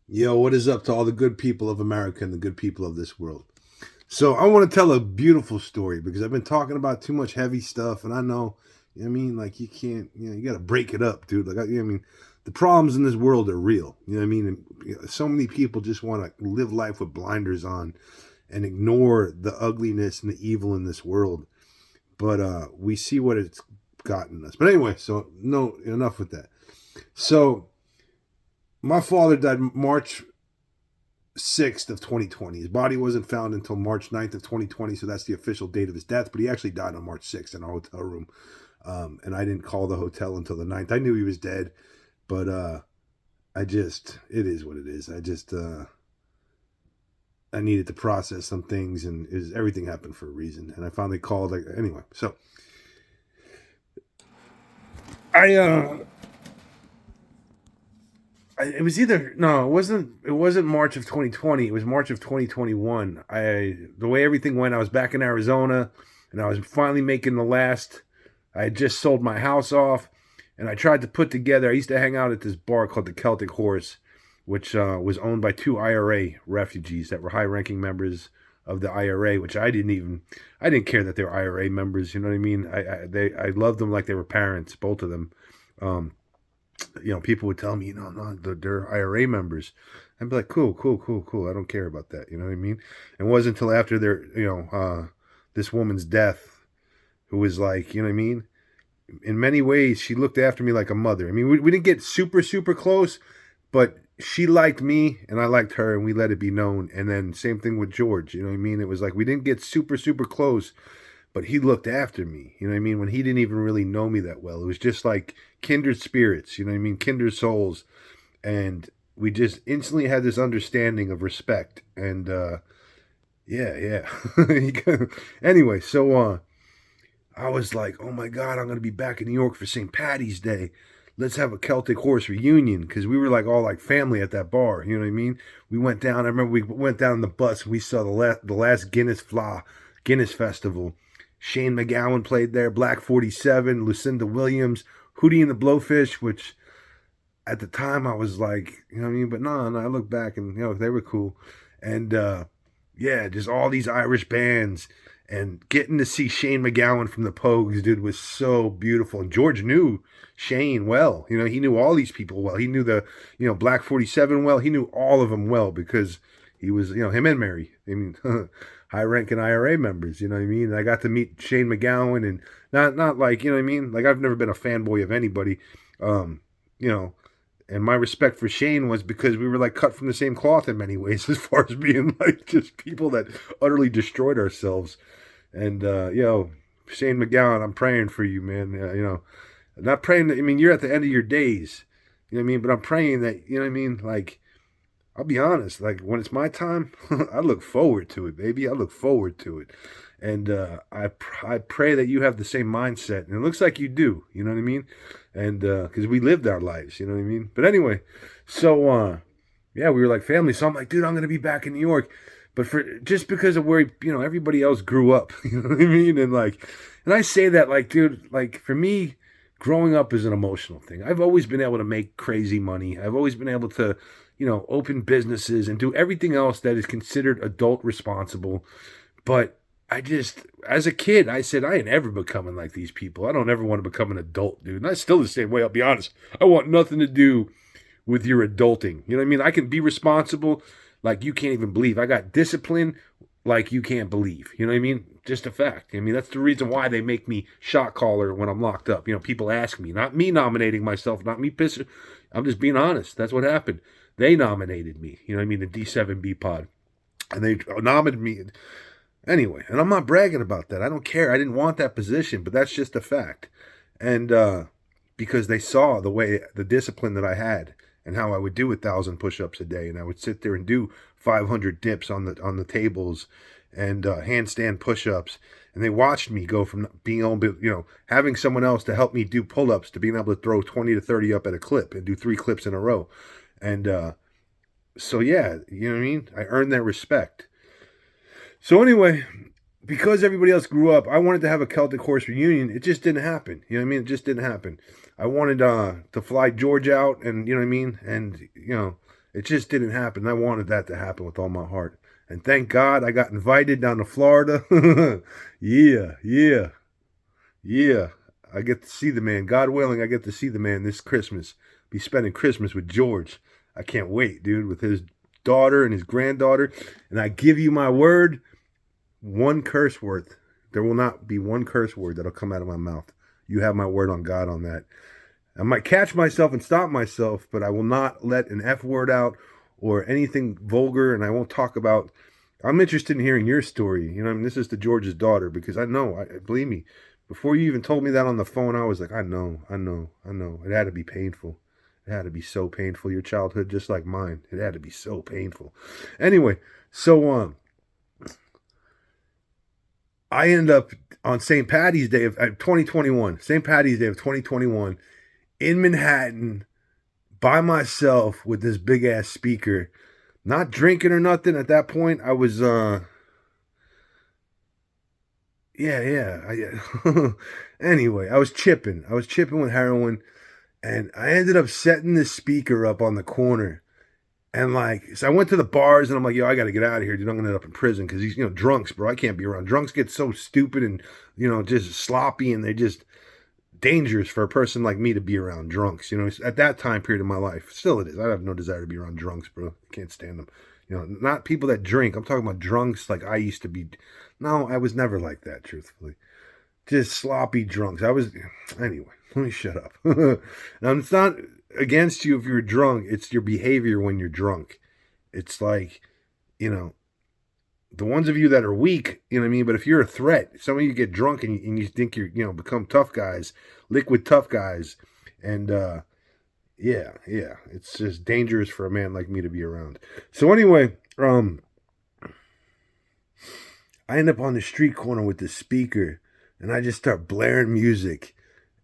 Yo, what is up to all the good people of America and the good people of this world? So, I want to tell a beautiful story because I've been talking about too much heavy stuff, and I know, you know what I mean, like you can't, you got to break it up, dude. Like, you know what I mean, the problems in this world are real. You know what I mean? And, so many people just want to live life with blinders on and ignore the ugliness and the evil in this world. But we see what it's gotten us. But anyway, so no, enough with that. So, my father died March 6th of 2020. His body wasn't found until March 9th of 2020, so that's the official date of his death. But he actually died on March 6th in a hotel room, and I didn't call the hotel until the 9th. I knew he was dead, but it is what it is. I needed to process some things, and everything happened for a reason. And I finally called. Like, anyway, so I it was either no, it wasn't March of 2020. It was March of 2021. The way everything went, I was back in Arizona, and I was finally making the last. I had just sold my house off, and I tried to put together. I used to hang out at this bar called the Celtic Horse, which was owned by two IRA refugees that were high-ranking members of the IRA. Which I didn't care that they were IRA members. You know what I mean? I loved them like they were parents, both of them. Um, people would tell me, no, they're IRA members. I'd be like, cool, cool, cool, cool. I don't care about that. You know what I mean? It wasn't until after this woman's death, who was like, you know what I mean? In many ways, she looked after me like a mother. I mean, we didn't get super, super close, but she liked me and I liked her, and we let it be known. And then same thing with George. You know what I mean? It was like we didn't get super, super close, but he looked after me. You know what I mean? When he didn't even really know me that well, it was just like kindred spirits. You know what I mean? Kindred souls, and we just instantly had this understanding of respect. And yeah, yeah. Anyway, so I was like, oh my god, I'm gonna be back in New York for St. Patty's Day. Let's have a Celtic Horse reunion, because we were like all like family at that bar. You know what I mean? We went down. I remember we went down the bus and we saw the last Guinness Festival. Shane McGowan played there, Black 47, Lucinda Williams, Hootie and the Blowfish, which at the time I was like, you know what I mean? But no, I look back and, they were cool. And yeah, just all these Irish bands. And getting to see Shane McGowan from the Pogues, dude, was so beautiful. And George knew Shane well. He knew all these people well. He knew Black 47 well. He knew all of them well because he was, him and Mary. I mean, high ranking IRA members, you know what I mean? And I got to meet Shane McGowan, and not like, you know what I mean? Like, I've never been a fanboy of anybody. You know, and my respect for Shane was because we were like cut from the same cloth in many ways, as far as being like just people that utterly destroyed ourselves. And Shane McGowan, I'm praying for you, man. Not praying that, I mean, you're at the end of your days, you know what I mean? But I'm praying that, you know what I mean? Like, I'll be honest, like when it's my time, I look forward to it, baby. I look forward to it. And I pray that you have the same mindset. And it looks like you do, you know what I mean? And because we lived our lives, you know what I mean? But anyway, so yeah, we were like family. So I'm like, dude, I'm going to be back in New York. But for just because of where, everybody else grew up, you know what I mean? And I say that like, dude, like for me, growing up is an emotional thing. I've always been able to make crazy money. I've always been able to, open businesses and do everything else that is considered adult responsible. But I just, as a kid, I said, I ain't ever becoming like these people. I don't ever want to become an adult, dude. And I still the same way, I'll be honest. I want nothing to do with your adulting. You know what I mean? I can be responsible like you can't even believe. I got discipline like you can't believe. You know what I mean? Just a fact. I mean, that's the reason why they make me shot caller when I'm locked up. People ask me, not me nominating myself, not me pissing. I'm just being honest. That's what happened. They nominated me. You know what I mean? The D7B pod. And they nominated me. Anyway, and I'm not bragging about that. I don't care. I didn't want that position, but that's just a fact. And because they saw the discipline that I had and how I would do 1,000 push-ups a day, and I would sit there and do 500 dips on the tables and handstand push-ups. And they watched me go from being able to, having someone else to help me do pull-ups to being able to throw 20 to 30 up at a clip and do 3 clips in a row. And so yeah, you know what I mean? I earned their respect. So anyway, because everybody else grew up, I wanted to have a Celtic Horse reunion. It just didn't happen. You know what I mean? It just didn't happen. I wanted to fly George out, and you know what I mean, and It just didn't happen. I wanted that to happen with all my heart. And thank God I got invited down to Florida. Yeah, yeah, yeah. I get to see the man. God willing, I get to see the man this Christmas. Be spending Christmas with George. I can't wait, dude, with his daughter and his granddaughter. And I give you my word, one curse word. There will not be one curse word that'll come out of my mouth. You have my word on God on that. I might catch myself and stop myself, but I will not let an F word out or anything vulgar, and I won't talk about. I'm interested in hearing your story. You know, I mean, this is to George's daughter, because I know, believe me, before you even told me that on the phone, I was like, I know. It had to be painful. It had to be so painful. Your childhood, just like mine, it had to be so painful. Anyway, so I end up on St. Patty's Day of 2021, St. Patty's Day of 2021, in Manhattan by myself with this big ass speaker, not drinking or nothing at that point. I was anyway, I was chipping with heroin, and I ended up setting this speaker up on the corner. And like, so I went to the bars, and I'm like, yo, I got to get out of here, dude. I'm going to end up in prison, because these, drunks, bro, I can't be around. Drunks get so stupid and, just sloppy, and they just dangerous for a person like me to be around drunks. At that time period of my life, still it is. I have no desire to be around drunks, bro. I can't stand them. Not people that drink. I'm talking about drunks like I used to be. No, I was never like that, truthfully. Just sloppy drunks. Anyway, let me shut up. Now, it's not against you if you're drunk. It's your behavior when you're drunk. It's like, the ones of you that are weak, you know what I mean? But if you're a threat, some of you get drunk and you think you're, become tough guys, liquid tough guys. And, yeah, it's just dangerous for a man like me to be around. So anyway, I end up on the street corner with the speaker, and I just start blaring music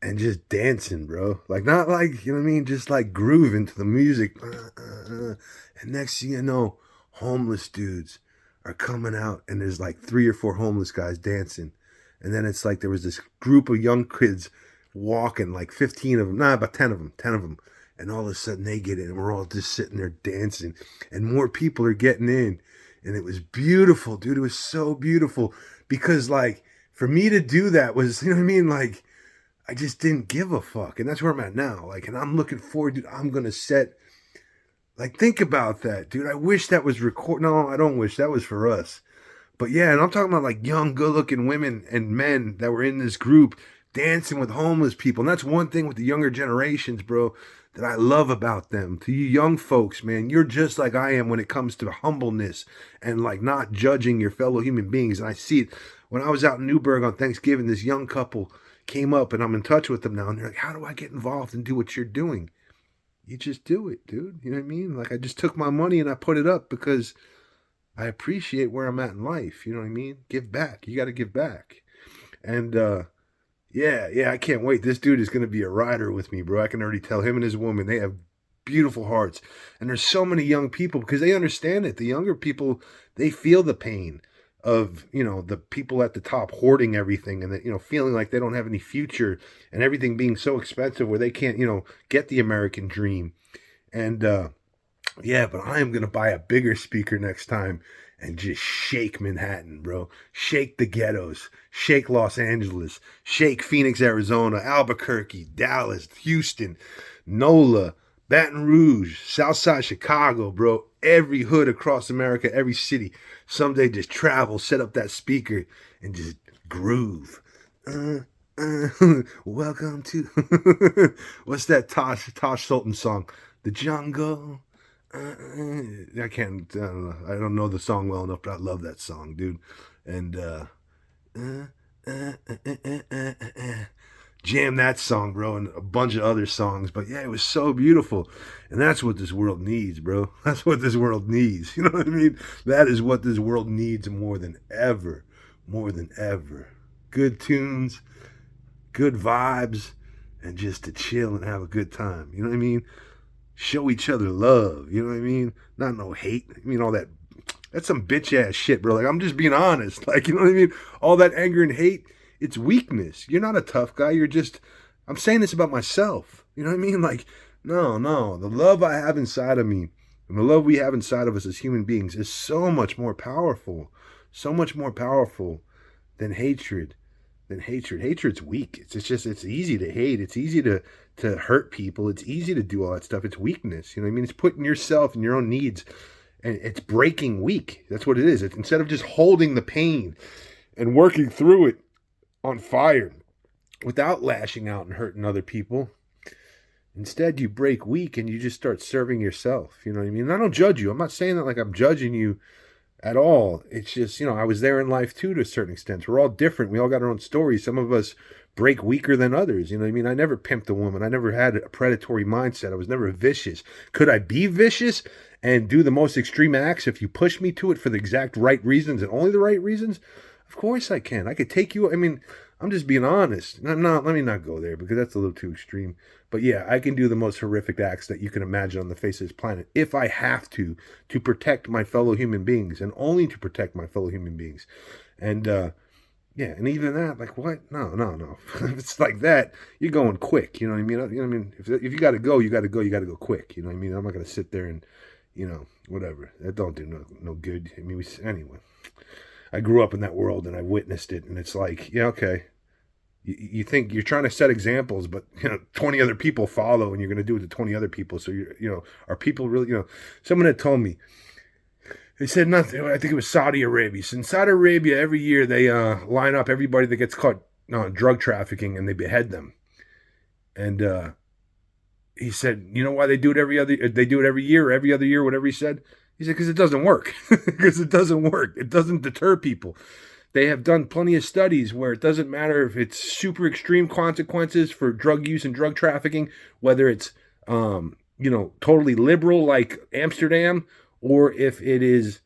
and just dancing, bro. Like, not like, you know what I mean? Just like grooving to the music. And next thing you know, homeless dudes are coming out, and there's like 3 or 4 homeless guys dancing. And then it's like there was this group of young kids walking, like 15 of them, about 10 of them. And all of a sudden they get in, and we're all just sitting there dancing, and more people are getting in. And it was beautiful, dude. It was so beautiful, because like, for me to do that was, you know what I mean? Like, I just didn't give a fuck. And that's where I'm at now. Like, and I'm looking forward, dude. I'm going to set, like, think about that, dude. I wish that was No, I don't wish. That was for us. But yeah, and I'm talking about like young, good-looking women and men that were in this group dancing with homeless people. And that's one thing with the younger generations, bro, that I love about them. To you young folks, man, you're just like I am when it comes to humbleness and like not judging your fellow human beings. And I see it when I was out in Newburgh on Thanksgiving. This young couple came up, and I'm in touch with them now, and they're like, how do I get involved and do what you're doing? You just do it, dude. You know what I mean? Like, I just took my money and I put it up because I appreciate where I'm at in life. You know what I mean? Give back. You got to give back. And yeah, I can't wait. This dude is going to be a rider with me, bro. I can already tell. Him and his woman, they have beautiful hearts. And there's so many young people, because they understand it. The younger people, they feel the pain of, the people at the top hoarding everything, and that, feeling like they don't have any future, and everything being so expensive where they can't, get the American dream. And yeah, but I am going to buy a bigger speaker next time and just shake Manhattan, bro. Shake the ghettos. Shake Los Angeles. Shake Phoenix, Arizona, Albuquerque, Dallas, Houston, NOLA, Baton Rouge, Southside Chicago, bro. Every hood across America, every city. Someday just travel, set up that speaker, and just groove. Welcome to... What's that Tosh Sultan song? The Jungle. I don't know the song well enough, but I love that song, dude. And jam that song, bro, and a bunch of other songs. But yeah, it was so beautiful. And that's what this world needs, bro. That's what this world needs. You know what I mean? That is what this world needs more than ever. More than ever. Good tunes, good vibes, and just to chill and have a good time. You know what I mean? Show each other love. You know what I mean? Not no hate. I mean, all that. That's some bitch ass shit, bro. Like, I'm just being honest. Like, you know what I mean? All that anger and hate, it's weakness. You're not a tough guy. You're just, I'm saying this about myself. You know what I mean? Like, no. The love I have inside of me And the love we have inside of us as human beings is so much more powerful than hatred. Hatred's weak. It's easy to hate. It's easy to hurt people. It's easy to do all that stuff. It's weakness. You know what I mean? It's putting yourself and your own needs, and it's breaking weak. That's what it is. It's, instead of just holding the pain and working through it on fire without lashing out and hurting other people, instead you break weak and you just start serving yourself. You know what I mean? And I don't judge you. I'm not saying that like I'm judging you at all. It's just, I was there in life too to a certain extent. We're all different. We all got our own stories. Some of us break weaker than others. You know what I mean? I never pimped a woman. I never had a predatory mindset. I was never vicious. Could I be vicious and do the most extreme acts if you push me to it for the exact right reasons and only the right reasons? Of course I can. I could take you. I mean, I'm just being honest. Let me not go there because that's a little too extreme. But yeah, I can do the most horrific acts that you can imagine on the face of this planet if I have to protect my fellow human beings, and only to protect my fellow human beings. And yeah, and even that, like, what? No. If it's like that, you're going quick. You know what I mean? You know what I mean? If you got to go, you got to go. You got to go quick. You know what I mean? I'm not going to sit there and, whatever. That don't do no good. I mean, anyway. I grew up in that world and I witnessed it, and it's like, yeah, okay. You think you're trying to set examples, but 20 other people follow, and you're going to do it to 20 other people. So are people really? Someone had told me. They said nothing. I think it was Saudi Arabia. So in Saudi Arabia, every year they line up everybody that gets caught drug trafficking, and they behead them. And he said, you know why they do it They do it every year, or every other year, whatever he said. He said, because it doesn't work. Because it doesn't work. It doesn't deter people. They have done plenty of studies where it doesn't matter if it's super extreme consequences for drug use and drug trafficking, whether it's, totally liberal like Amsterdam, or if it is,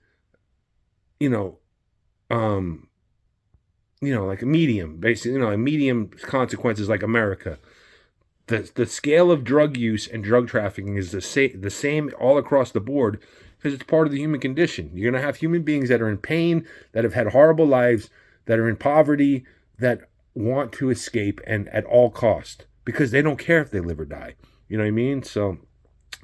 like a medium, basically, a medium consequences like America. The scale of drug use and drug trafficking is the same all across the board, because it's part of the human condition. You're going to have human beings that are in pain, that have had horrible lives, that are in poverty, that want to escape, and at all cost, because they don't care if they live or die. You know what I mean? So,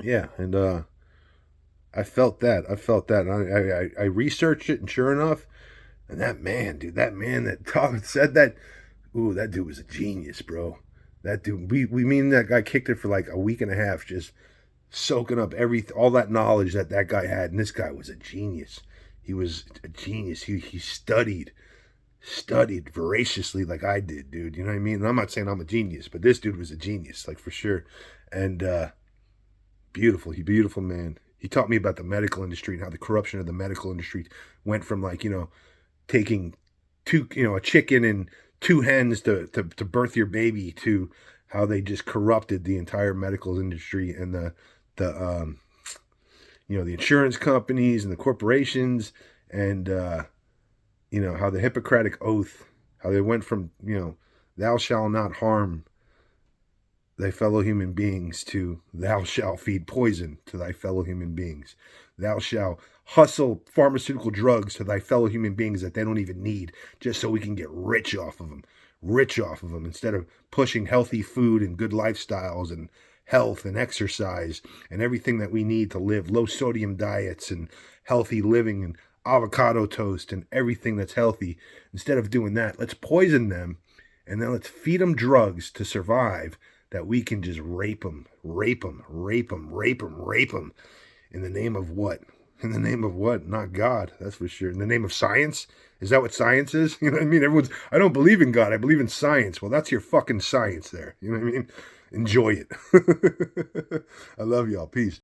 yeah, and I felt that. And I researched it, and sure enough, and that man that said that, ooh, that dude was a genius, bro. That dude, we mean that guy kicked it for like a week and a half, just soaking up all that knowledge that guy had. And this guy was a genius. He was a genius. He studied voraciously like I did, dude. You know what I mean? And I'm not saying I'm a genius, but this dude was a genius, like, for sure. And beautiful man. He taught me about the medical industry and how the corruption of the medical industry went from, like, taking a chicken and 2 hens to birth your baby, to how they just corrupted the entire medical industry, and the insurance companies and the corporations, and how the Hippocratic Oath, how they went from thou shalt not harm thy fellow human beings to thou shalt feed poison to thy fellow human beings. Thou shalt hustle pharmaceutical drugs to thy fellow human beings that they don't even need, just so we can get rich off of them, instead of pushing healthy food and good lifestyles and health and exercise and everything that we need to live, low sodium diets and healthy living and avocado toast and everything that's healthy. Instead of doing that, let's poison them, and then let's feed them drugs to survive, that we can just rape them. In the name of what? In the name of what? Not God, that's for sure. In the name of science? Is that what science is? You know what I mean? I don't believe in God, I believe in science. Well, that's your fucking science there. You know what I mean? Enjoy it. I love y'all. Peace.